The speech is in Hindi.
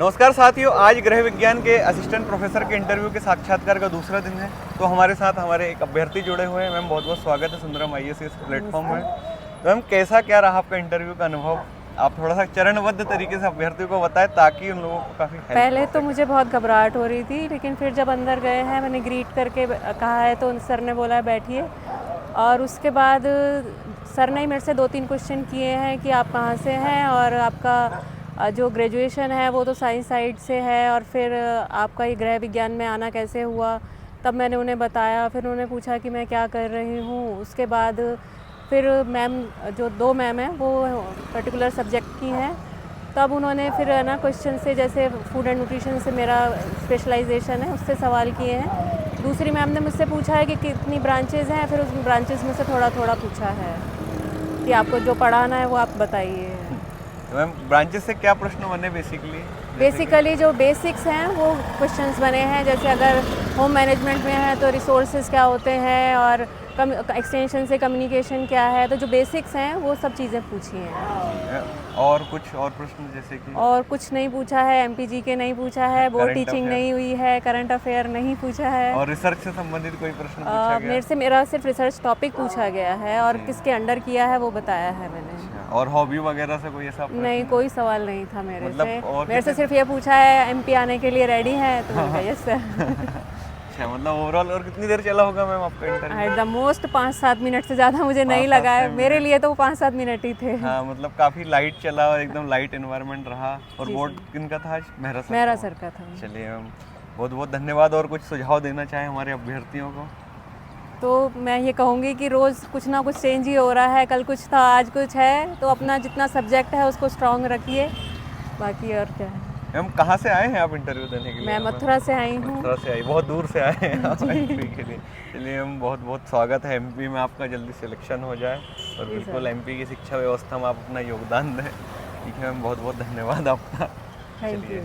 नमस्कार साथियों, आज गृह विज्ञान के असिस्टेंट प्रोफेसर के इंटरव्यू के साक्षात्कार का दूसरा दिन है। तो हमारे साथ हमारे एक अभ्यर्थी जुड़े हुए हैं। मैम बहुत बहुत स्वागत है सुंदरम IAS इस प्लेटफॉर्म में। तो मैम कैसा क्या रहा आपका इंटरव्यू का अनुभव? आप थोड़ा सा चरणबद्ध तरीके से अभ्यर्थियों को बताएं ताकि उन लोगों को काफ़ी हेल्प पहले तो मुझे बहुत घबराहट हो रही थी, लेकिन फिर जब अंदर गए हैं मैंने ग्रीट करके कहा है तो सर ने बोला बैठिए। और उसके बाद सर ने मेरे से 2-3 क्वेश्चन किए हैं कि आप कहाँ से हैं और आपका जो ग्रेजुएशन है वो तो साइंस साइड से है, और फिर आपका ये गृह विज्ञान में आना कैसे हुआ। तब मैंने उन्हें बताया, फिर उन्होंने पूछा कि मैं क्या कर रही हूँ। उसके बाद फिर मैम, जो 2 मैम हैं वो पर्टिकुलर सब्जेक्ट की हैं, तब उन्होंने फिर ना क्वेश्चन से, जैसे फूड एंड न्यूट्रिशन से मेरा स्पेशलाइजेशन है उससे सवाल किए हैं। दूसरी मैम ने मुझसे पूछा है कि कितनी ब्रांचेज़ हैं, फिर उस ब्रांचेज़ में से थोड़ा थोड़ा पूछा है कि आपको जो पढ़ाना है वो आप बताइए। तो मैम ब्रांचेस से क्या प्रश्न बने बेसिकली जो बेसिक्स हैं वो क्वेश्चंस बने हैं, जैसे अगर होम मैनेजमेंट में है तो रिसोर्सेज क्या होते हैं, और एक्सटेंशन से कम्युनिकेशन क्या है, तो जो बेसिक्स हैं वो सब चीज़ें पूछी हैं। और कुछ और प्रश्न जैसे कि? और कुछ नहीं पूछा है, MPG के नहीं पूछा है, बोर्ड टीचिंग नहीं हुई है, करंट अफेयर नहीं पूछा है। और रिसर्च से संबंधित कोई प्रश्न पूछा गया? मेरा सिर्फ रिसर्च टॉपिक पूछा गया है और किसके अंडर किया है वो बताया है मैंने। और हॉबी वगैरह से कोई ऐसा प्रश्न? नहीं, कोई सवाल नहीं था मेरे मतलब से। मेरे से सिर्फ ये पूछा है MP आने के लिए रेडी है, तो मैंने कहा यस सर। अच्छा, मतलब ओवरऑल और कितनी देर चला होगा मैम आपका interview? At the most 5-7 minute से ज़्यादा मुझे नहीं लगा है, मेरे लिए तो 5-7 मिनट ही थे। हाँ, मतलब काफ़ी लाइट चला और एकदम लाइट एनवायरनमेंट रहा। और बोर्ड किनका था आज? मेहरा सर का था। चलिए मैम, बहुत बहुत धन्यवाद। और कुछ सुझाव देना चाहें हमारे अभ्यर्थियों को? तो मैं ये कहूँगी कि रोज़ कुछ ना कुछ चेंज ही हो रहा है, कल कुछ था आज कुछ है, तो अपना जितना सब्जेक्ट है उसको स्ट्रॉन्ग रखिए, बाकी और क्या है। मैम कहाँ से आए हैं आप इंटरव्यू देने के लिए? मैं मथुरा से आई हूँ। मथुरा से आई, बहुत दूर से आए हैं आप MP के लिए। चलिए हम बहुत बहुत स्वागत है MP में आपका, जल्दी सिलेक्शन हो जाए और बिल्कुल MP की शिक्षा व्यवस्था में आप अपना योगदान दें। ठीक है मैम, बहुत बहुत धन्यवाद आपका। Thank you.